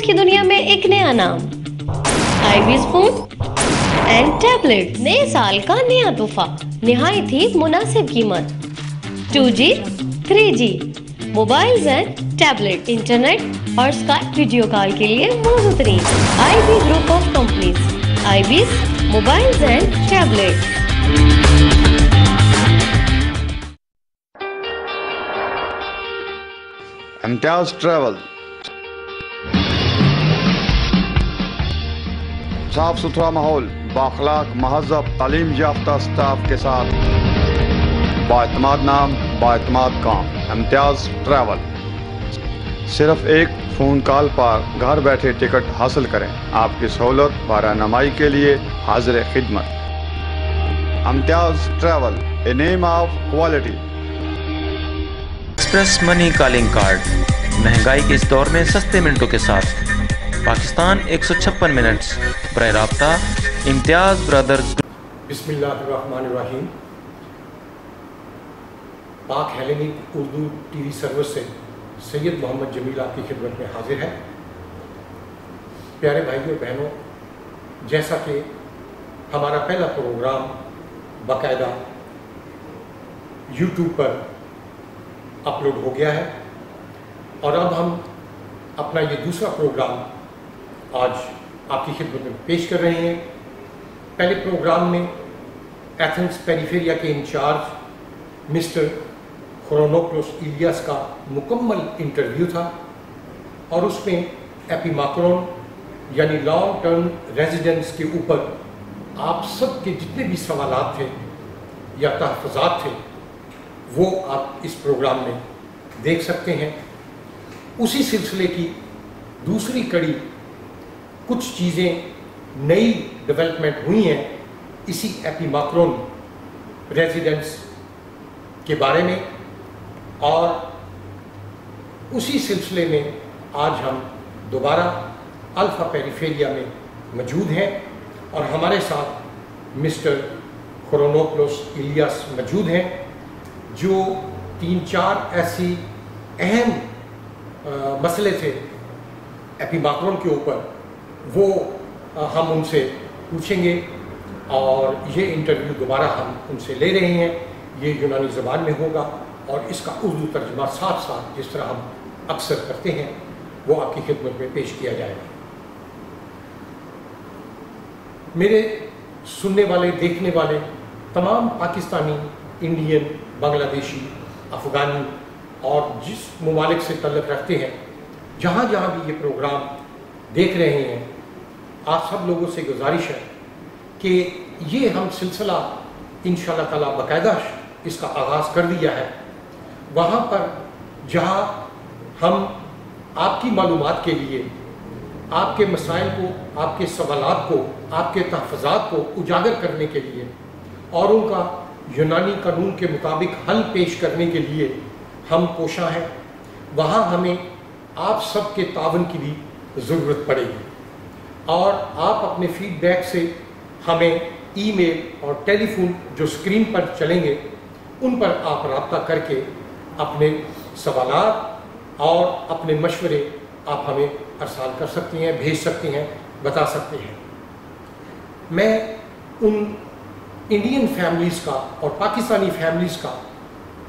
Phones کی دنیا میں ایک نیا نام، آئیویز فون اینڈ ٹیبلٹ۔ نئے سال کا نیا تحفہ، نہایت ہی مناسب قیمت، 2G 3G mobiles and tablet, internet اور اسکائپ ویڈیو کال کے لیے موزوں ترین I B group of companies, آئیویز mobiles and tablet. Imtiaz travel, صاف ستھرا ماحول، بااخلاق مہذب تعلیم یافتہ سٹاف کے ساتھ بااعتماد نام، بااعتماد کام۔ امتیاز ٹریول، صرف ایک فون کال پر گھر بیٹھے ٹکٹ حاصل کریں۔ آپ کی سہولت و رہنمائی کے لیے حاضر خدمت۔ امتیاز travel, a name of quality. Express money calling card, مہنگائی کے اس دور میں سستے منٹوں کے ساتھ۔ پاکستان 156 منٹس۔ براہ رابطہ امتیاز برادرز۔ بسم اللہ الرحمن الرحیم۔ پاک ہیلینک اردو ٹی وی سروس سے سید محمد جمیل آپ کی خدمت میں حاضر ہے۔ پیارے بھائیوں بہنوں، جیسا کہ ہمارا پہلا پروگرام باقاعدہ یوٹیوب پر اپلوڈ ہو گیا ہے، اور اب ہم اپنا یہ دوسرا پروگرام آج آپ کی خدمت میں پیش کر رہے ہیں۔ پہلے پروگرام میں ایتھنز پیریفیریا کے انچارج مسٹر خرونوپولوس ایلیاس کا مکمل انٹرویو تھا، اور اس میں ایپیماکرون یعنی لانگ ٹرم ریزیڈنس کے اوپر آپ سب کے جتنے بھی سوالات تھے یا تحفظات تھے وہ آپ اس پروگرام میں دیکھ سکتے ہیں۔ اسی سلسلے کی دوسری کڑی، کچھ چیزیں نئی ڈیولپمنٹ ہوئی ہیں اسی ایپیماکرون ریزیڈنس کے بارے میں، اور اسی سلسلے میں آج ہم دوبارہ الفا پیریفیریا میں موجود ہیں، اور ہمارے ساتھ مسٹر خرونوپولوس ایلیاس موجود ہیں، جو 3-4 ایسی اہم مسئلے تھے ایپیماکرون کے اوپر، وہ ہم ان سے پوچھیں گے، اور یہ انٹرویو دوبارہ ہم ان سے لے رہے ہیں۔ یہ یونانی زبان میں ہوگا، اور اس کا اردو ترجمہ ساتھ ساتھ جس طرح ہم اکثر کرتے ہیں وہ آپ کی خدمت میں پیش کیا جائے گا۔ میرے سننے والے، دیکھنے والے تمام پاکستانی، انڈین، بنگلہ دیشی، افغانی اور جس ممالک سے تعلق رکھتے ہیں، جہاں جہاں بھی یہ پروگرام دیکھ رہے ہیں، آپ سب لوگوں سے گزارش ہے کہ یہ ہم سلسلہ انشاءاللہ تعالیٰ باقاعدہ اس کا آغاز کر دیا ہے، وہاں پر جہاں ہم آپ کی معلومات کے لیے آپ کے مسائل کو، آپ کے سوالات کو، آپ کے تحفظات کو اجاگر کرنے کے لیے اور ان کا یونانی قانون کے مطابق حل پیش کرنے کے لیے ہم کوشاں ہیں، وہاں ہمیں آپ سب کے تعاون کی بھی ضرورت پڑے گی، اور آپ اپنے فیڈ بیک سے ہمیں ای میل اور ٹیلی فون جو اسکرین پر چلیں گے ان پر آپ رابطہ کر کے اپنے سوالات اور اپنے مشورے آپ ہمیں ارسال کر سکتی ہیں، بھیج سکتی ہیں، بتا سکتے ہیں۔ میں ان انڈین فیملیز کا اور پاکستانی فیملیز کا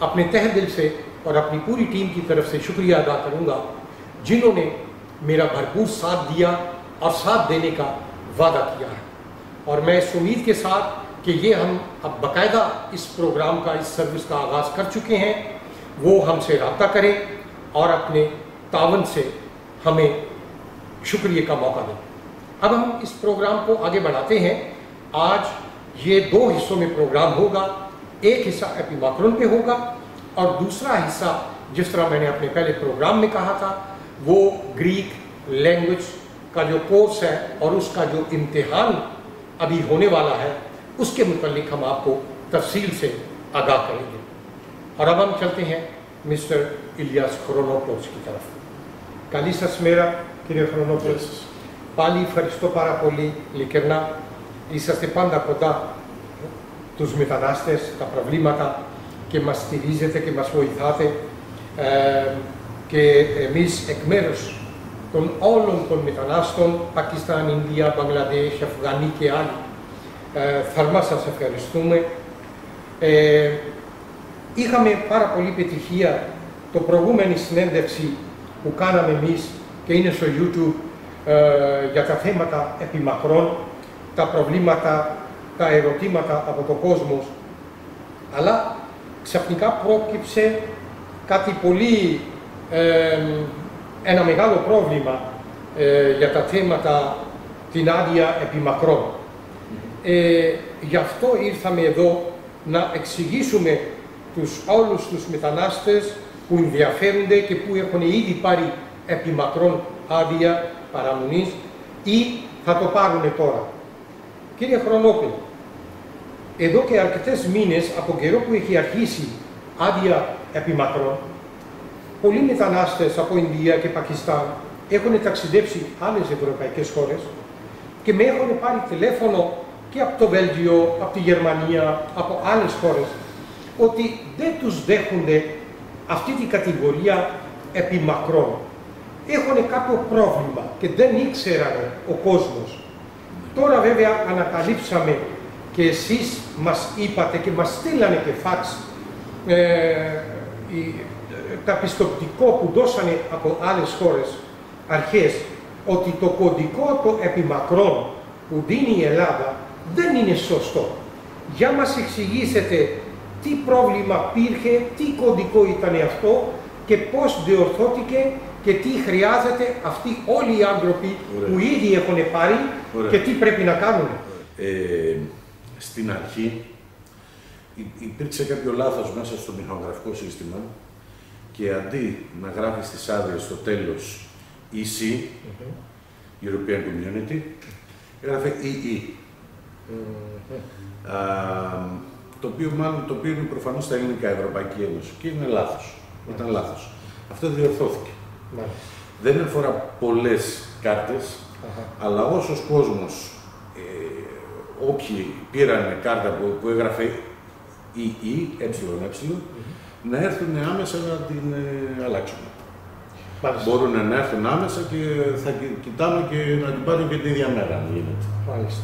اپنے تہ دل سے اور اپنی پوری ٹیم کی طرف سے شکریہ ادا کروں گا، جنہوں نے میرا بھرپور ساتھ دیا اور ساتھ دینے کا وعدہ کیا ہے، اور میں اس امید کے ساتھ کہ یہ ہم اب باقاعدہ اس پروگرام کا، اس سروس کا آغاز کر چکے ہیں، وہ ہم سے رابطہ کریں اور اپنے تعاون سے ہمیں شکریہ کا موقع دیں۔ اب ہم اس پروگرام کو آگے بڑھاتے ہیں۔ آج یہ 2 حصوں میں پروگرام ہوگا، ایک حصہ ایپیماکرون پہ ہوگا، اور دوسرا حصہ جس طرح میں نے اپنے پہلے پروگرام میں کہا تھا وہ گریک لینگویج کا جو کورس ہے اور اس کا جو امتحان ابھی ہونے والا ہے اس کے متعلق ہم آپ کو تفصیل سے آگاہ کریں گے۔ اور اب ہم چلتے ہیں مسٹر ایلیاس خرونوپولوس کی طرف۔ Καλησπέρα μέρα, κύριε Χρονόπουλος. Πάλι ευχαριστώ πάρα πολύ, ειλικρινά. Είσαστε πάντα κοντά τους μετανάστες, τα προβλήματα, και μας στηρίζετε και μας βοηθάτε. Και εμείς εκ μέρους των όλων των μετανάστων, Πακιστάν, Ινδία, Μπαγκλαντές, Αφγανοί και άλλοι. Θερμά σας ευχαριστούμε. Είχαμε πάρα πολύ πετυχία το προηγούμενη συνέντευξη που κάναμε εμείς και είναι στο YouTube για τα θέματα επιμακρών, τα προβλήματα, τα ερωτήματα από το κόσμο. Αλλά ξαφνικά πρόκειψε κάτι πολύ, ένα μεγάλο πρόβλημα για τα θέματα την άδεια επιμακρών. Γι' αυτό ήρθαμε εδώ να εξηγήσουμε όλους τους μετανάστες που ενδιαφέρονται και που έχουν ήδη πάρει επιμακρών άδεια παραμονής ή θα το πάρουν τώρα. Κύριε Χρονόπουλε, εδώ και αρκετές μήνες από καιρό που έχει αρχίσει άδεια επιμακρών, πολλοί μετανάστες από Ινδία και Πακιστάν έχουν ταξιδέψει άλλες ευρωπαϊκές χώρες και με έχουν πάρει τηλέφωνο και από το Βέλγιο, από τη Γερμανία, από άλλες χώρες, ότι δεν τους δέχονται αυτή την κατηγορία επιμακρών. Έχουν κάποιο πρόβλημα και δεν ήξεραν ο κόσμος. Τώρα βέβαια ανακαλύψαμε και εσείς μας είπατε και μας στείλανε και φάξ τα πιστοποιητικό που δώσανε από άλλες χώρες αρχές, ότι το κωδικό των επιμακρών που δίνει η Ελλάδα δεν είναι σωστό. Για μας εξηγήσετε τι πρόβλημα υπήρχε, τι κωδικό ήταν αυτό και πώς διορθώθηκε και τι χρειάζεται αυτοί όλοι οι άνθρωποι που ήδη έχουν πάρει και τι πρέπει να κάνουν. Στην αρχή υπήρξε κάποιο λάθος μέσα στο μηχανογραφικό σύστημα και αντί να γράφει στις άδειες στο τέλος EC, European Community, έγραφε EE. Το οποίο είναι προφανώς στα ελληνικά, Ευρωπαϊκή Ένωση, και είναι λάθος. Ήταν λάθος. Αυτό διορθώθηκε. Δεν αφορά πολλές κάρτες, αλλά όσος κόσμος, όποιοι πήραν κάρτα που έγραφε EE, να έρθουν άμεσα να την αλλάξουν. Μπορούν να έρθουν άμεσα και θα κοιτάμε και να την πάρουν και την ίδια μέρα, αν γίνεται. Μάλιστα.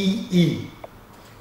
EE,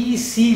EC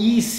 EC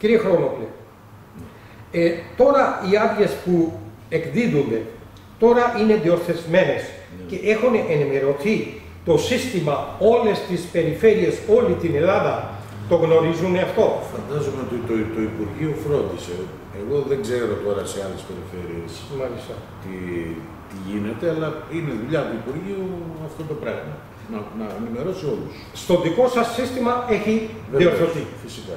Κύριε Χρονόπουλε, τώρα οι άδειες που εκδίδονται τώρα είναι διορθωσμένες και έχουν ενημερωθεί το σύστημα όλες τις περιφέρειες, όλη την Ελλάδα, Το γνωρίζουν αυτό. Φαντάζομαι ότι το Υπουργείο φρόντισε. Εγώ δεν ξέρω τώρα σε άλλες περιφέρειες τι γίνεται, αλλά είναι δουλειά του Υπουργείου αυτό το πράγμα. Να ενημερώσει όλους. Στο δικό σας σύστημα έχει διορθωθεί. Φυσικά.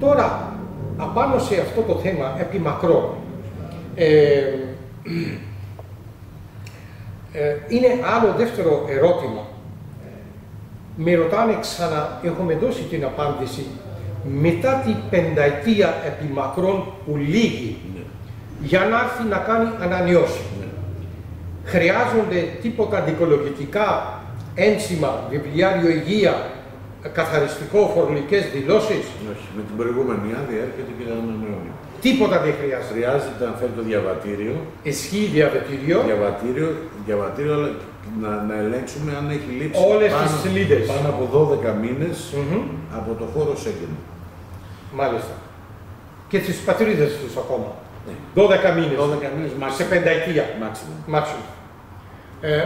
Τώρα, απάνω σε αυτό το θέμα, επί μακρόν, είναι άλλο δεύτερο ερώτημα. Με ρωτάνε ξανά, έχουμε δώσει την απάντηση, μετά την πενταετία επί μακρόν που λύγει, για να έρθει να κάνει ανανεώσει. Χρειάζονται τίποτα δικολογητικά, ένσημα, βιβλιάριο υγεία, καθαριστικό, φορολογικές δηλώσεις. Όχι, με την προηγούμενη άδεια έρχεται και ανανεώνει. Τίποτα δεν χρειάζεται. Χρειάζεται αν θέλει το διαβατήριο. Ισχύει διαβατήριο. Διαβατήριο, αλλά να ελέγξουμε αν έχει λείψει όλες τις σελίδες. Πάνω από 12 μήνες από το χώρο Σέγγεν. Μάλιστα. Και στις πατρίδες τους ακόμα. Ναι. 12 μήνες. 12 μήνες σε πενταετία. Maximum.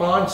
5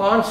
5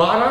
12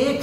1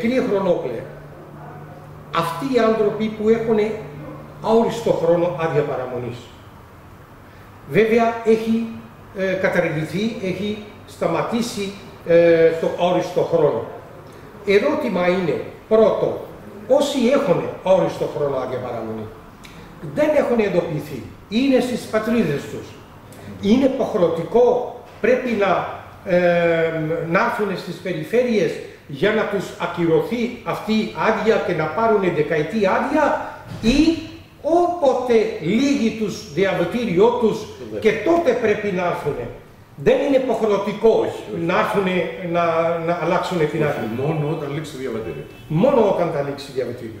Κύριε Χρονόκλε, αυτοί οι άνθρωποι που έχουν αόριστο χρόνο άδεια παραμονής, βέβαια έχει καταργηθεί, έχει σταματήσει το αόριστο χρόνο. Ερώτημα είναι, πρώτο, όσοι έχουν αόριστο χρόνο άδεια παραμονή, δεν έχουν εντοπιθεί, είναι στις πατρίδες τους, είναι υποχρεωτικό, πρέπει να έρθουν στις περιφέρειες για να τους ακυρωθεί αυτή η άδεια και να πάρουν δεκαετή άδεια, ή όποτε λύγει τους διαβατήριό τους και τότε πρέπει να έρθουν. Δεν είναι υποχρεωτικό να έρθουν να αλλάξουν την άδεια. Μόνο όταν λήξει το διαβατήριο. Μόνο όταν θα λήξει διαβατήριο.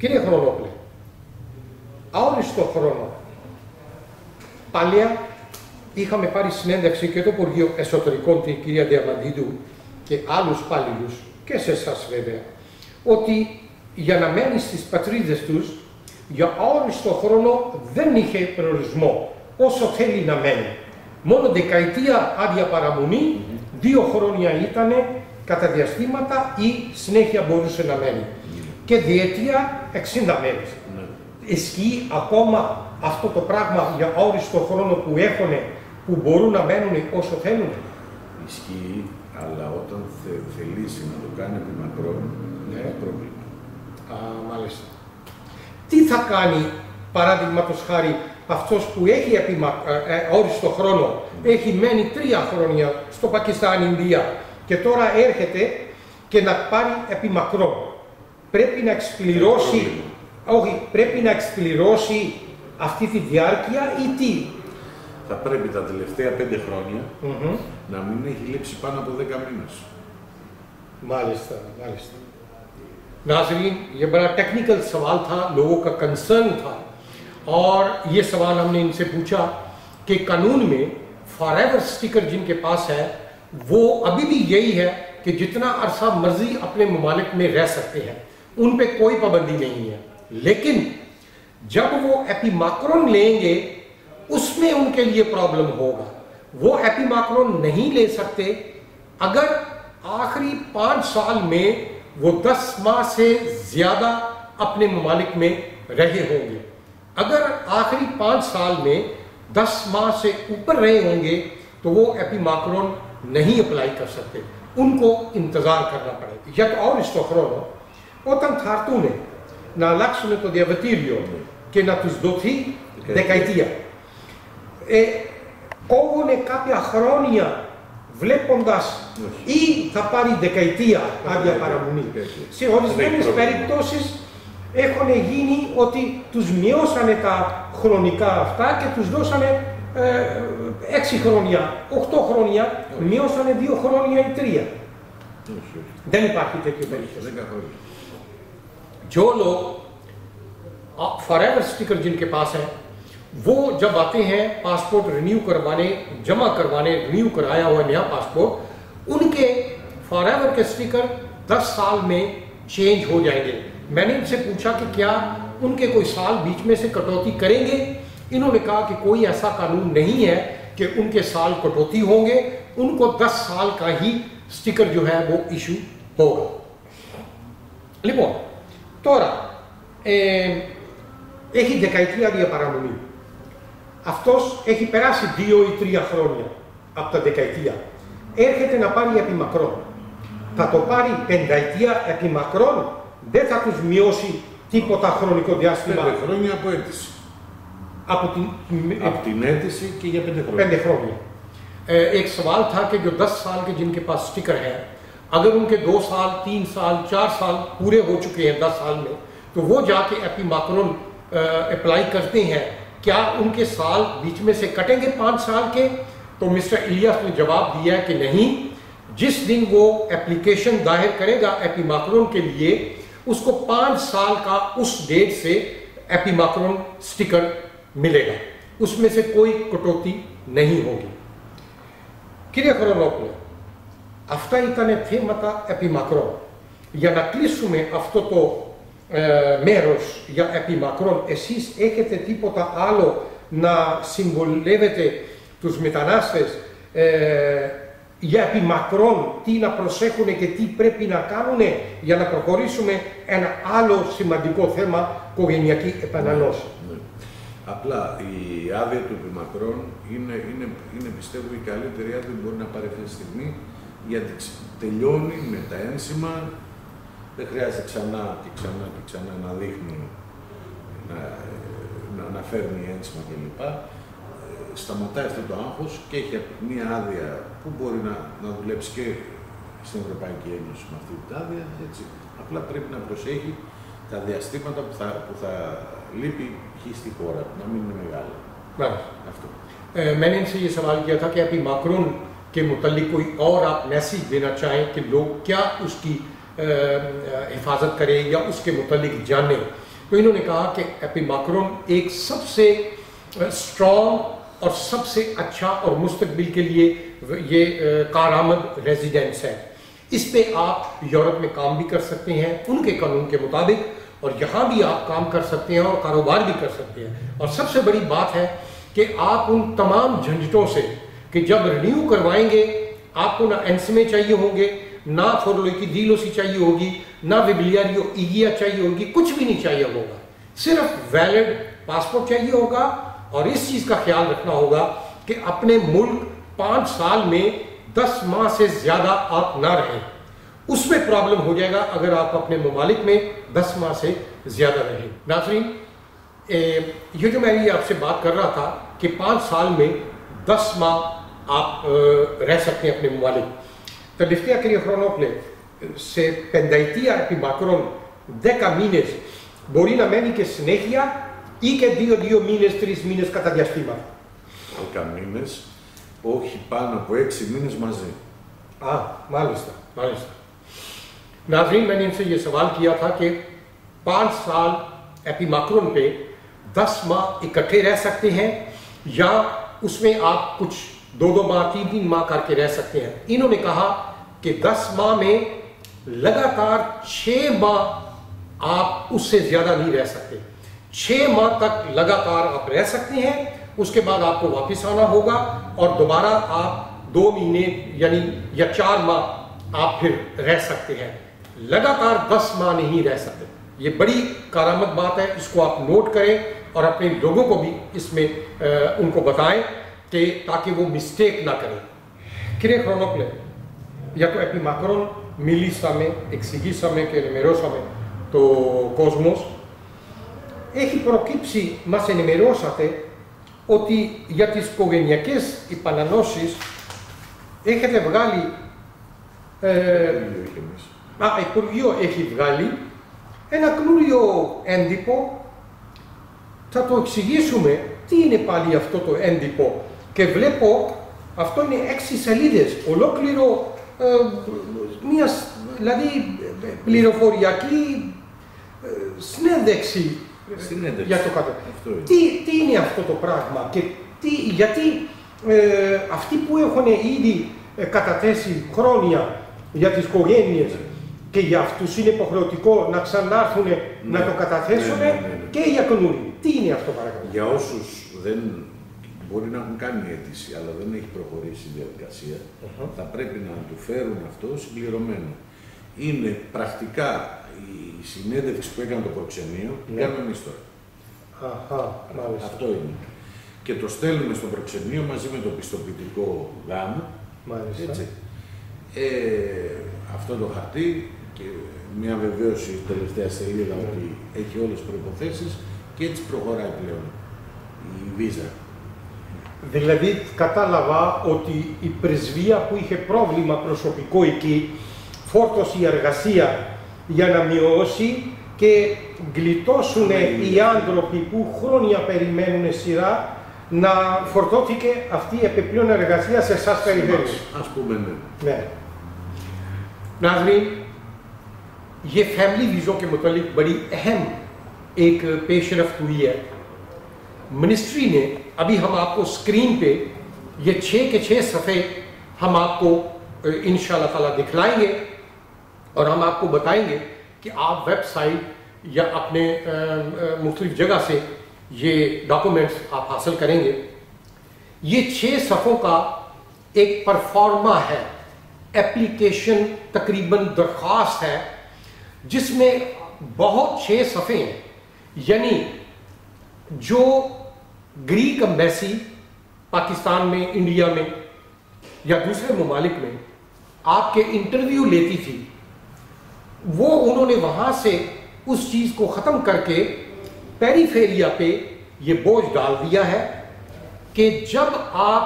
Κύριε Χρονόκλε, αόριστο χρόνο. Παλιά είχαμε πάρει συνέντευξη και το Υπουργείο Εσωτερικών, την κυρία Διαμαντίδου και άλλους υπαλλήλους, και σε εσάς βέβαια, ότι για να μένει στις πατρίδες τους για όριστο χρόνο δεν είχε προορισμό, όσο θέλει να μένει. Μόνο δεκαετία άδεια παραμονή, 2 χρόνια ήταν κατά διαστήματα ή συνέχεια μπορούσε να μένει. Και διετία 60 μέρες. Ισχύει ακόμα αυτό το πράγμα για όριστο χρόνο που έχουν, που μπορούν να μένουν όσο θέλουν? Ισχύει, αλλά όταν θελήσει να το κάνει επί μακρόν, είναι πρόβλημα. Μάλιστα. Τι θα κάνει, παράδειγματος χάρη, αυτός που έχει όριστο χρόνο, έχει μένει 3 χρόνια στο Πακιστάν, Ινδία και τώρα έρχεται και να πάρει επί μακρόν. Πρέπει να εκπληρώσει, πρέπει να εκπληρώσει αυτή τη διάρκεια ή τι? Θα πρέπει τα τελευταία 5 χρόνια να μην έχει λείψει πάνω από 10 μήνες. مالستا ناظرین یہ بڑا ٹیکنیکل سوال تھا، لوگوں کا کنسرن تھا، اور یہ سوال ہم نے ان سے پوچھا کہ قانون میں فار ایور سٹیکر جن کے پاس ہے وہ ابھی بھی یہی ہے کہ جتنا عرصہ مرضی اپنے ممالک میں رہ سکتے ہیں، ان پہ کوئی پابندی نہیں ہے، لیکن جب وہ ایپی ماکرون لیں گے اس میں ان کے لیے پرابلم ہوگا. وہ ایپی ماکرون نہیں لے سکتے اگر آخری 5 سال میں وہ 10 ماہ سے زیادہ اپنے ممالک میں رہے ہوں گے. اگر آخری 5 سال میں 10 ماہ سے اوپر رہے ہوں گے تو وہ ایپی ماکرون نہیں اپلائی کر سکتے، ان کو انتظار کرنا پڑے گا. یا تو اور استخرون όταν θα έρθουν να αλλάξουν το διαβατήριο και να τους δοθεί δεκαετία. Κόβουνε κάποια χρόνια βλέποντας ή θα πάρει δεκαετία άδεια παραμονή. Σε ορισμένες περιπτώσεις έχουν γίνει ότι τους μειώσανε τα χρονικά αυτά και τους δώσανε 6 χρόνια, 8 χρόνια, μειώσανε 2 χρόνια ή 3. Δεν υπάρχει τέτοιο περίπτωση. جو لوگ فار ایور اسٹیکر جن کے پاس ہیں وہ جب آتے ہیں پاسپورٹ رینیو کروانے، جمع کروانے، رینیو کرایا ہوا نیا پاسپورٹ، ان کے فار ایور کے اسٹیکر 10 سال میں چینج ہو جائیں گے. میں نے ان سے پوچھا کہ کیا ان کے کوئی سال بیچ میں سے کٹوتی کریں گے؟ انہوں نے کہا کہ کوئی ایسا قانون نہیں ہے کہ ان کے سال کٹوتی ہوں گے، ان کو 10 سال کا ہی اسٹیکر جو ہے وہ ایشو ہوگا. Λοιπόν, τώρα, έχει δεκαετία διαπαραμονή. Αυτός έχει περάσει 2 ή 3 χρόνια από τα δεκαετία. Έρχεται να πάρει επί μακρόν. Θα το πάρει πενταετία επί μακρόν, δεν θα τους μειώσει τίποτα χρονικό διάστημα. 5 χρόνια από αίτηση. Από την αίτηση και για 5 χρόνια. 5 χρόνια. ایک سوال تھا کہ جو 10 سال کے جن کے پاس سٹیکر ہے، اگر ان کے 2 سال، 3 سال، 4 سال پورے ہو چکے ہیں 10 سال میں، تو وہ جا کے ایپی ماکرون اپلائی کرتے ہیں، کیا ان کے سال بیچ میں سے کٹیں گے 5 سال کے؟ تو مسٹر الیاس نے جواب دیا کہ نہیں، جس دن وہ اپلیکیشن داخل کرے گا ایپی ماکرون کے لیے، اس کو 5 سال کا اس ڈیٹ سے ایپی ماکرون سٹیکر ملے گا، اس میں سے کوئی کٹوتی نہیں ہوگی. Κύριε Χρονόπουλε, αυτά ήταν θέματα επί μακρόν. Για να κλείσουμε αυτό το μέρος για επί μακρόν, εσείς έχετε τίποτα άλλο να συμβουλεύετε τους μετανάστες για επί μακρόν, τι να προσέχουν και τι πρέπει να κάνουν για να προχωρήσουμε ένα άλλο σημαντικό θέμα, οικογενειακή επανανώση? Απλά η άδεια του επιμακρών είναι πιστεύω η καλύτερη άδεια που μπορεί να πάρει αυτή τη στιγμή, γιατί τελειώνει με τα ένσημα, δεν χρειάζεται ξανά και ξανά να δείχνει, να φέρνει ένσημα κλπ. Σταματάει αυτό το άγχος και έχει μια άδεια που μπορεί να δουλέψει και στην Ευρωπαϊκή Ένωση με αυτή την άδεια. Έτσι. Απλά πρέπει να προσέχει τα διαστήματα που θα لپی کسی خورا نامین میں میں نے ان سے یہ سوال کیا تھا کہ ایپی ماکرون کے متعلق کوئی اور آپ میسیج دینا چاہیں کہ لوگ کیا اس کی حفاظت کریں یا اس کے متعلق جانیں. تو انہوں نے کہا کہ ایپی ماکرون ایک سب سے اسٹرانگ اور سب سے اچھا اور مستقبل کے لیے یہ کارآمد ریزیڈنس ہے. اس پہ آپ یورپ میں کام بھی کر سکتے ہیں ان کے قانون کے مطابق، اور یہاں بھی آپ کام کر سکتے ہیں اور کاروبار بھی کر سکتے ہیں۔ اور سب سے بڑی بات ہے کہ آپ ان تمام جھنجھٹوں سے کہ جب رینیو کروائیں گے آپ کو نہ انسمے چاہیے ہوں گے، نہ فورلوئی کی دیلوسی چاہیے ہوگی، نہ ویبلیاریو ایگیا چاہیے ہوگی، کچھ بھی نہیں چاہیے ہوگا، صرف ویلڈ پاسپورٹ چاہیے ہوگا۔ اور اس چیز کا خیال رکھنا ہوگا کہ اپنے ملک 5 سال میں 10 ماہ سے زیادہ آپ نہ رہیں، اس میں پرابلم ہو جائے گا اگر آپ اپنے ممالک میں 10 ماہ سے زیادہ رہیں۔ ناظرین، یہ جو میں یہ آپ سے بات کر رہا تھا کہ 5 سال میں 10 ماہ آپ رہ سکتے ہیں اپنے ممالک، Τελευταία, κύριε Χρονόπλε, σε πενταετία επιμακρών 10 μήνες μπορεί να μένει και συνέχεια ή και 2 μήνες, 3 μήνες κατά διαστήματα? 10 μήνες, όχι πάνω από 6 μήνες μαζί. مالستا مالستا۔ ناظرین، میں نے ان سے یہ سوال کیا تھا کہ 5 سال ایپیماکرون پہ 10 ماہ اکٹھے رہ سکتے ہیں یا اس میں آپ کچھ 2 ماہ 3 ماہ کر کے رہ سکتے ہیں؟ انہوں نے کہا کہ 10 ماہ میں لگاتار 6 ماہ آپ اس سے زیادہ نہیں رہ سکتے، 6 ماہ تک لگاتار آپ رہ سکتے ہیں، اس کے بعد آپ کو واپس آنا ہوگا اور دوبارہ آپ 2 مہینے یعنی یا 4 ماہ آپ پھر رہ سکتے ہیں، لگاتار 10 ماہ نہیں رہ سکتے۔ یہ بڑی کارآمد بات ہے، اس کو آپ نوٹ کریں اور اپنے لوگوں کو بھی اس میں ان کو بتائیں کہ تاکہ وہ مسٹیک نہ کریں۔ Κύριε Χρονόπλε, για το επιμακρόν μιλήσαμε, εξηγήσαμε και ενημερώσαμε το κόσμος. Έχει προκύψει, μας ενημερώσατε ότι για τις οικογενειακές υπανανώσεις έχετε βγάλει Υπουργείο έχει βγάλει ένα καινούριο έντυπο. Θα το εξηγήσουμε τι είναι πάλι αυτό το έντυπο. Και βλέπω, αυτό είναι 6 σελίδες, ολόκληρο μια δηλαδή πληροφοριακή συνέντευξη για το κάτω. Τι είναι αυτό το πράγμα και γιατί αυτοί που έχουν ήδη καταθέσει χρόνια για τις οικογένειες και για αυτούς είναι υποχρεωτικό να ξανάρθουν να το καταθέσουν και για καινούριοι. Τι είναι αυτό παρακαλώ? Για όσους δεν μπορεί να έχουν κάνει αίτηση αλλά δεν έχει προχωρήσει η διαδικασία, θα πρέπει να του φέρουν αυτό συμπληρωμένο. Είναι πρακτικά η συνέντευξη που έκανε το προξενείο, κάνουμε εμείς τώρα. Αυτό είναι. Και το στέλνουμε στο προξενείο μαζί με το πιστοποιητικό γάμου. Έτσι. Αυτό το χαρτί και μια βεβαίωση τελευταία σελίδα ότι έχει όλες τις προϋποθέσεις και έτσι προχωράει πλέον η βίζα. Δηλαδή κατάλαβα ότι η πρεσβεία που είχε πρόβλημα προσωπικό εκεί φόρτωσε η εργασία για να μειώσει και γλιτώσουν οι άνθρωποι που χρόνια περιμένουν σειρά να φορτώθηκε αυτή η επιπλέον εργασία σε εσάς περιφέρειες. Ας πούμε ναι. ناظرین، یہ فیملی ویزوں کے متعلق بڑی اہم ایک پیش رفت ہوئی ہے۔ منسٹری نے ابھی ہم آپ کو اسکرین پہ یہ 6 کے 6 صفحے ہم آپ کو انشاءاللہ تعالیٰ دکھلائیں گے اور ہم آپ کو بتائیں گے کہ آپ ویب سائٹ یا اپنے مختلف جگہ سے یہ ڈاکومنٹس آپ حاصل کریں گے۔ یہ 6 صفحوں کا ایک پرفارما ہے، ایپلیکیشن تقریباً درخواست ہے جس میں بہت 6 صفحے ہیں، یعنی جو گریک امبیسی پاکستان میں، انڈیا میں یا دوسرے ممالک میں آپ کے انٹرویو لیتی تھی، وہ انہوں نے وہاں سے اس چیز کو ختم کر کے پیریفیریا پہ یہ بوجھ ڈال دیا ہے کہ جب آپ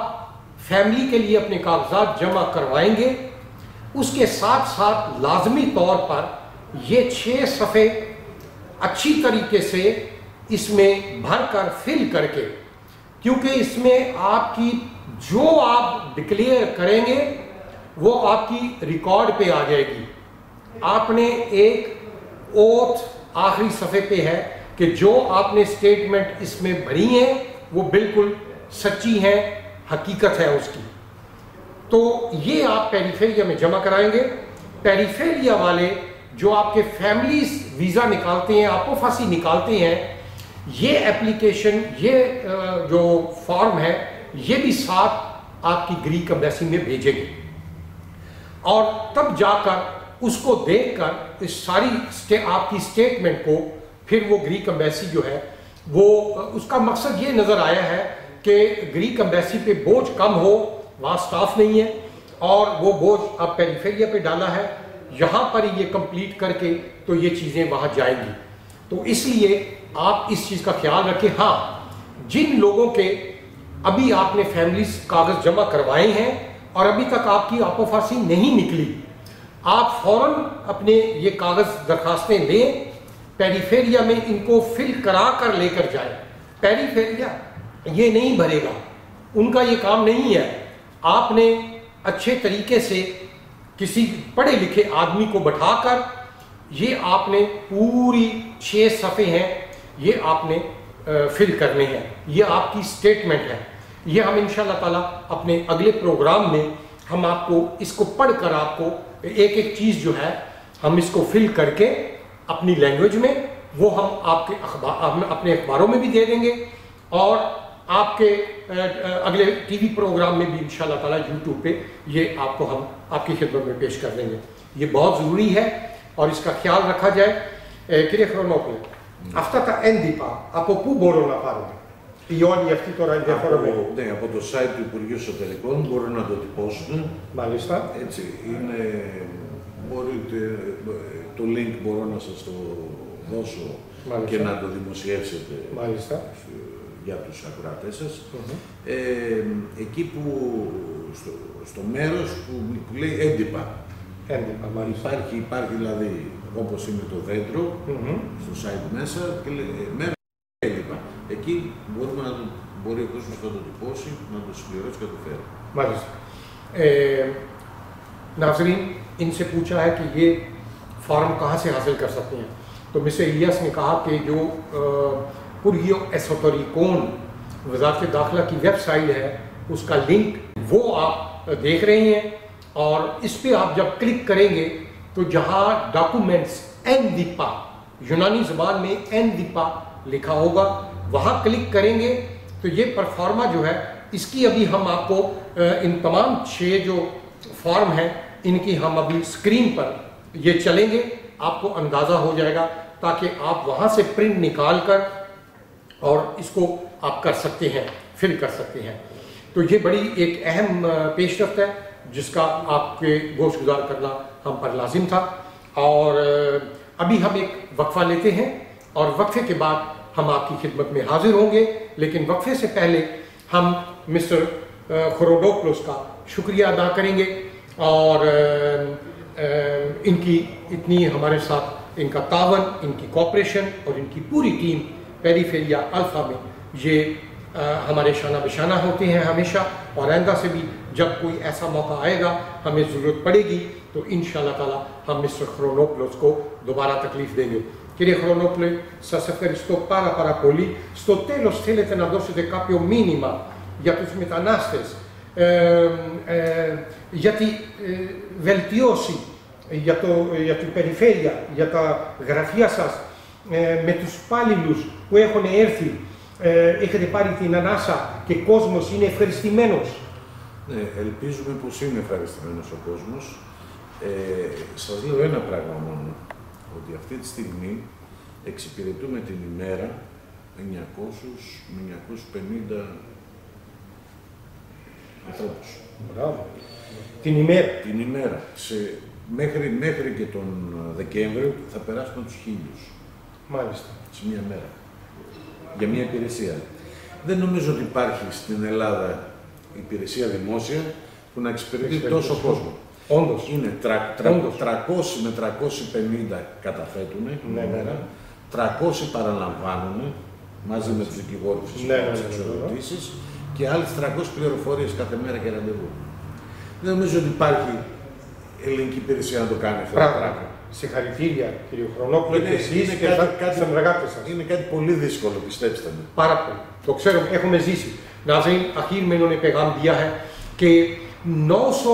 فیملی کے لیے اپنے کاغذات جمع کروائیں گے اس کے ساتھ ساتھ لازمی طور پر یہ 6 صفحے اچھی طریقے سے اس میں بھر کر فل کر کے، کیونکہ اس میں آپ کی جو آپ ڈکلیئر کریں گے وہ آپ کی ریکارڈ پہ آ جائے گی۔ آپ نے ایک اوتھ آخری صفحے پہ ہے کہ جو آپ نے سٹیٹمنٹ اس میں بھری ہیں وہ بالکل سچی ہیں، حقیقت ہے اس کی۔ تو یہ آپ پیریفیریا میں جمع کرائیں گے پیریفیریا والے جو آپ کے فیملیز ویزا نکالتے ہیں، اپوفاسی نکالتے ہیں، یہ اپلیکیشن، یہ جو فارم ہے یہ بھی ساتھ آپ کی گریک ایمبیسی میں بھیجیں گے، اور تب جا کر اس کو دیکھ کر اس ساری آپ کی اسٹیٹمنٹ کو پھر وہ گریک ایمبیسی جو ہے وہ اس کا مقصد یہ نظر آیا ہے کہ گریک ایمبیسی پہ بوجھ کم ہو، وہاں سٹاف نہیں ہے اور وہ بوجھ اب پیریفیریا پہ ڈالا ہے، یہاں پر یہ کمپلیٹ کر کے تو یہ چیزیں وہاں جائیں گی۔ تو اس لیے آپ اس چیز کا خیال رکھیں۔ ہاں، جن لوگوں کے ابھی آپ نے فیملیز کاغذ جمع کروائے ہیں اور ابھی تک آپ کی اپوفاسی نہیں نکلی، آپ فوراً اپنے یہ کاغذ درخواستیں لیں، پیریفیریا میں ان کو فل کرا کر لے کر جائیں۔ پیریفیریا یہ نہیں بھرے گا، ان کا یہ کام نہیں ہے۔ آپ نے اچھے طریقے سے کسی پڑھے لکھے آدمی کو بٹھا کر یہ آپ نے پوری 6 صفحے ہیں یہ آپ نے فل کرنے ہیں، یہ آپ کی سٹیٹمنٹ ہے۔ یہ ہم انشاءاللہ تعالیٰ اپنے اگلے پروگرام میں ہم آپ کو اس کو پڑھ کر آپ کو ایک ایک چیز جو ہے ہم اس کو فل کر کے اپنی لینگویج میں وہ ہم آپ کے اپنے اخباروں میں بھی دے دیں گے، اور آپ کے اگلے ٹی وی پروگرام میں بھی انشاءاللہ تعالیٰ یوٹیوب پہ یہ آپ کو ہم آپ کی خدمت میں پیش کر دیں گے۔ یہ بہت ضروری ہے اور اس کا خیال رکھا جائے۔ Κύριε Χρονόπουλε, αυτά τα έντυπα από πού μπορώ να πάρω? Οι όλοι αυτοί τώρα ενδιαφέρομαι. Ναι, από το site του Υπουργείου Εσωτερικών μπορούν να το τυπώσουν. Μάλιστα. Έτσι, είναι, μπορείτε, το link μπορώ να σας το δώσω. Μάλιστα. Και να το δημοσιεύσετε. Μάλιστα. Για τους ακροατές σας. Εκεί που, στο μέρος που λέει έντυπα. Έντυπα, μάλιστα. Υπάρχει δηλαδή, όπως είναι το δέντρο, στο site μέσα, και μέρος έντυπα. Εκεί μπορεί ο κόσμος να το τυπώσει, να το συμπληρώσει και να το φέρει. مالس ناظرین، ان سے پوچھا ہے کہ یہ فارم کہاں سے حاصل کر سکتے ہیں، تو مسٹر الیاس نے کہا کہ جو پورگیو ایسوتوریکون وزارت داخلہ کی ویب سائٹ ہے اس کا لنک وہ آپ دیکھ رہے ہیں، اور اس پہ آپ جب کلک کریں گے تو جہاں ڈاکومنٹس ایندیپا، یونانی زبان میں ایندیپا لکھا ہوگا، وہاں کلک کریں گے تو یہ پرفارما جو ہے اس کی ابھی ہم آپ کو ان تمام 6 جو فارم ہیں ان کی ہم ابھی اسکرین پر یہ چلیں گے، آپ کو اندازہ ہو جائے گا، تاکہ آپ وہاں سے پرنٹ نکال کر اور اس کو آپ کر سکتے ہیں، فل کر سکتے ہیں۔ تو یہ بڑی ایک اہم پیش رفت ہے جس کا آپ کے گوش گزار کرنا ہم پر لازم تھا۔ اور ابھی ہم ایک وقفہ لیتے ہیں اور وقفے کے بعد ہم آپ کی خدمت میں حاضر ہوں گے، لیکن وقفے سے پہلے ہم مسٹر خورونوپولوس کا شکریہ ادا کریں گے، اور ان کی اتنی ہمارے ساتھ ان کا تعاون، ان کی کوپریشن اور ان کی پوری ٹیم پیریفیریا الفا میں یہ ہمارے شانہ بشانہ ہوتے ہیں ہمیشہ، اور آئندہ سے بھی جب کوئی ایسا موقع آئے گا ہمیں ضرورت پڑے گی تو انشاءاللہ تعالی ہم مسٹر Χρονόπουλος کو دوبارہ تکلیف دیں گے۔ Κύριε Χρονόπουλε, σας ευχαριστώ πάρα πολύ. Στο τέλος θέλετε να δώσετε κάποιο μήνυμα για τους μετανάστες, για τη βελτίωση για την περιφέρεια, για τα γραφεία σας, με τους υπάλληλους που έχουν έρθει, έχετε πάρει την ανάσα και ο κόσμος είναι ευχαριστημένος? Ναι, ελπίζουμε πως είναι ευχαριστημένος ο κόσμος. Σας λέω ένα πράγμα μόνο, ότι αυτή τη στιγμή εξυπηρετούμε την ημέρα 900 με 950 ανθρώπους. Μπράβο. Την ημέρα. Την ημέρα. Μέχρι και τον Δεκέμβριο θα περάσουμε τους 1000. Μάλιστα. Σε μία μέρα. Για μία υπηρεσία. Δεν νομίζω ότι υπάρχει στην Ελλάδα υπηρεσία δημόσια που να εξυπηρετεί τόσο κόσμο. Όντως. Είναι 300 με 350 καταθέτουν την ημέρα, 300 παραλαμβάνουν μαζί με τους δικηγόρους τις εξοδοτήσεις και άλλες 300 πληροφορίες κάθε μέρα και ραντεβού. Δεν νομίζω ότι υπάρχει ελληνική υπηρεσία να το κάνει αυτό το πράγμα. Συγχαρητήρια, κύριε Χρονόπουλε, και εσείς και στους συνεργάτες σας. Είναι κάτι πολύ δύσκολο, πιστέψτε με. Πάρα πολύ. Το ξέρω, έχουμε ζήσει. ناظرین، اخیر میں انہوں نے پیغام دیا ہے کہ 900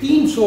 300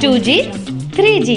2G, 3G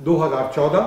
2014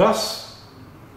10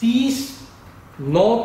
30/9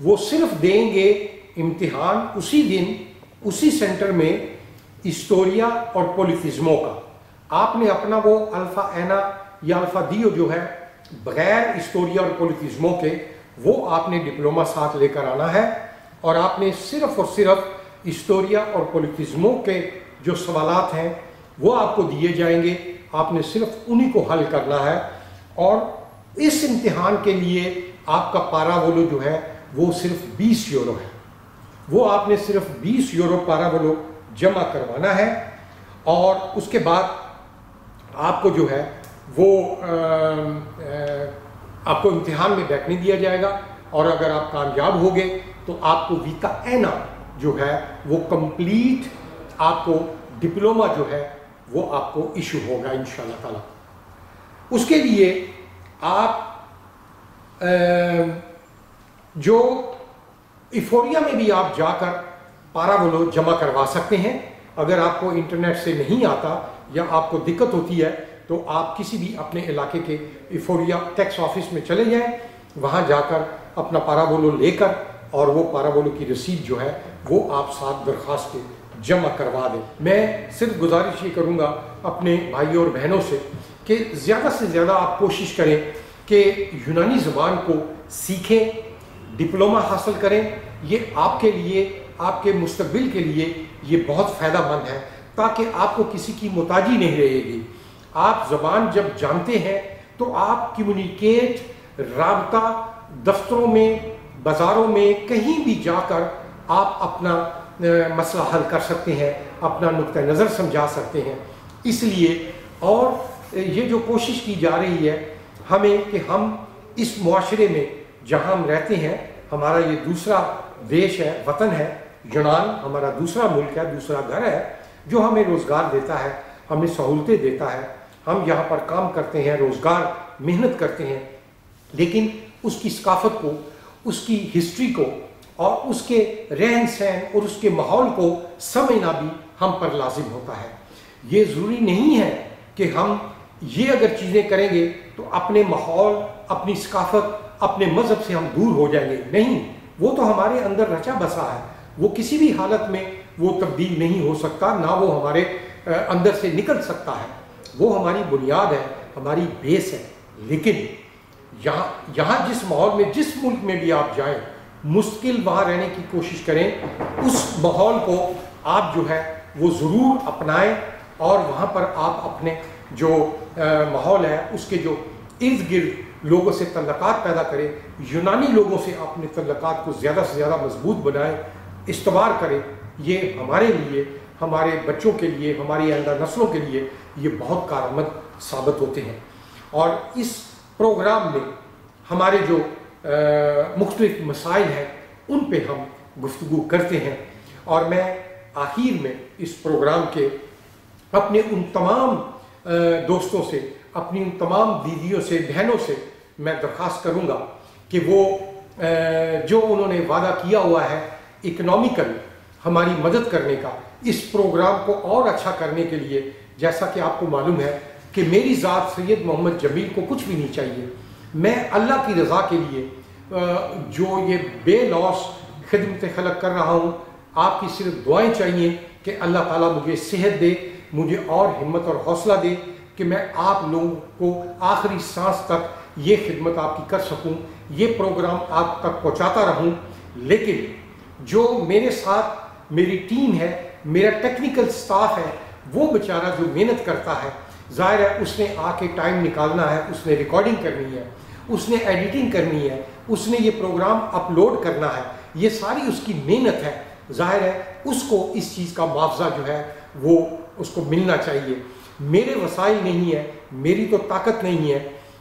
وہ صرف دیں گے امتحان اسی دن اسی سینٹر میں ہسٹوریا اور پولیفزموں کا. آپ نے اپنا وہ الفا اینا یا الفا دیو جو ہے بغیر ہسٹوریا اور پولیفزموں کے وہ آپ نے ڈپلوما ساتھ لے کر آنا ہے, اور آپ نے صرف اور صرف ہسٹوریا اور پولیفزموں کے جو سوالات ہیں وہ آپ کو دیے جائیں گے, آپ نے صرف انہی کو حل کرنا ہے. اور اس امتحان کے لیے آپ کا پاراولو جو ہے وہ صرف 20 یورو ہے, وہ آپ نے صرف 20 یورو پاراولو جمع کروانا ہے, اور اس کے بعد آپ کو جو ہے وہ آپ کو امتحان میں بیٹھنے دیا جائے گا, اور اگر آپ کامیاب ہو گئے تو آپ کو ویکا اینا جو ہے وہ کمپلیٹ آپ کو ڈپلوما جو ہے وہ آپ کو ایشو ہوگا انشاءاللہ تعالی. اس کے لیے آپ جو ایفوریا میں بھی آپ جا کر پاراولو جمع کروا سکتے ہیں. اگر آپ کو انٹرنیٹ سے نہیں آتا یا آپ کو دقت ہوتی ہے تو آپ کسی بھی اپنے علاقے کے ایفوریا ٹیکس آفس میں چلے جائیں, وہاں جا کر اپنا پاراولو لے کر اور وہ پاراولو کی رسید جو ہے وہ آپ ساتھ درخواست کے جمع کروا دیں. میں صرف گزارش یہ کروں گا اپنے بھائیوں اور بہنوں سے کہ زیادہ سے زیادہ آپ کوشش کریں کہ یونانی زبان کو سیکھیں, ڈپلوما حاصل کریں. یہ آپ کے لیے, آپ کے مستقبل کے لیے یہ بہت فائدہ مند ہے, تاکہ آپ کو کسی کی محتاجی نہیں رہے گی. آپ زبان جب جانتے ہیں تو آپ کمیونیکیٹ, رابطہ, دفتروں میں, بازاروں میں, کہیں بھی جا کر آپ اپنا مسئلہ حل کر سکتے ہیں, اپنا نقطہ نظر سمجھا سکتے ہیں. اس لیے اور یہ جو کوشش کی جا رہی ہے ہمیں کہ ہم اس معاشرے میں جہاں ہم رہتے ہیں, ہمارا یہ دوسرا دیش ہے, وطن ہے, یونان ہمارا دوسرا ملک ہے, دوسرا گھر ہے, جو ہمیں روزگار دیتا ہے, ہمیں سہولتیں دیتا ہے. ہم یہاں پر کام کرتے ہیں, روزگار, محنت کرتے ہیں, لیکن اس کی ثقافت کو, اس کی ہسٹری کو اور اس کے رہن سہن اور اس کے ماحول کو سمجھنا بھی ہم پر لازم ہوتا ہے. یہ ضروری نہیں ہے کہ ہم یہ اگر چیزیں کریں گے تو اپنے ماحول, اپنی ثقافت, اپنے مذہب سے ہم دور ہو جائیں گے. نہیں, وہ تو ہمارے اندر رچا بسا ہے, وہ کسی بھی حالت میں وہ تبدیل نہیں ہو سکتا, نہ وہ ہمارے اندر سے نکل سکتا ہے. وہ ہماری بنیاد ہے, ہماری بیس ہے. لیکن یہاں جس ماحول میں, جس ملک میں بھی آپ جائیں, مستقل وہاں رہنے کی کوشش کریں. اس ماحول کو آپ جو ہے وہ ضرور اپنائیں, اور وہاں پر آپ اپنے جو ماحول ہے اس کے جو ارد گرد لوگوں سے تعلقات پیدا کریں. یونانی لوگوں سے اپنے تعلقات کو زیادہ سے زیادہ مضبوط بنائیں, استوار کریں. یہ ہمارے لیے, ہمارے بچوں کے لیے, ہماری آئندہ نسلوں کے لیے یہ بہت کارآمد ثابت ہوتے ہیں. اور اس پروگرام میں ہمارے جو مختلف مسائل ہیں ان پہ ہم گفتگو کرتے ہیں. اور میں آخر میں اس پروگرام کے اپنے ان تمام دوستوں سے, اپنی ان تمام دیدیوں سے, بہنوں سے میں درخواست کروں گا کہ وہ جو انہوں نے وعدہ کیا ہوا ہے اکنامیکل ہماری مدد کرنے کا, اس پروگرام کو اور اچھا کرنے کے لیے. جیسا کہ آپ کو معلوم ہے کہ میری ذات سید محمد جمیل کو کچھ بھی نہیں چاہیے. میں اللہ کی رضا کے لیے جو یہ بے لوس خدمت خلق کر رہا ہوں, آپ کی صرف دعائیں چاہیے کہ اللہ تعالیٰ مجھے صحت دے, مجھے اور ہمت اور حوصلہ دے کہ میں آپ لوگوں کو آخری سانس تک یہ خدمت آپ کی کر سکوں, یہ پروگرام آپ تک پہنچاتا رہوں. لیکن جو میرے ساتھ میری ٹیم ہے, میرا ٹیکنیکل سٹاف ہے, وہ بیچارہ جو محنت کرتا ہے, ظاہر ہے اس نے آ کے ٹائم نکالنا ہے, اس نے ریکارڈنگ کرنی ہے, اس نے ایڈیٹنگ کرنی ہے, اس نے یہ پروگرام اپلوڈ کرنا ہے, یہ ساری اس کی محنت ہے. ظاہر ہے اس کو اس چیز کا معاوضہ جو ہے وہ اس کو ملنا چاہیے. میرے وسائل نہیں ہے, میری تو طاقت نہیں ہے,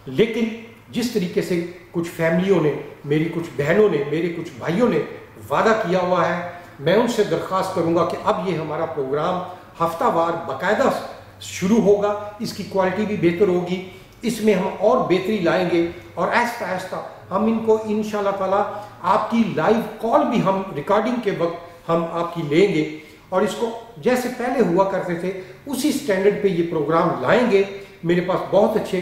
لیکن جس طریقے سے کچھ فیملیوں نے, میری کچھ بہنوں نے, میرے کچھ بھائیوں نے وعدہ کیا ہوا ہے, میں ان سے درخواست کروں گا کہ اب یہ ہمارا پروگرام ہفتہ وار باقاعدہ شروع ہوگا. اس کی کوالٹی بھی بہتر ہوگی, اس میں ہم اور بہتری لائیں گے, اور آہستہ آہستہ ہم ان کو انشاءاللہ تعالیٰ آپ کی لائیو کال بھی ہم ریکارڈنگ کے وقت ہم آپ کی لیں گے, اور اس کو جیسے پہلے ہوا کرتے تھے اسی سٹینڈرڈ پہ یہ پروگرام لائیں گے. میرے پاس بہت اچھے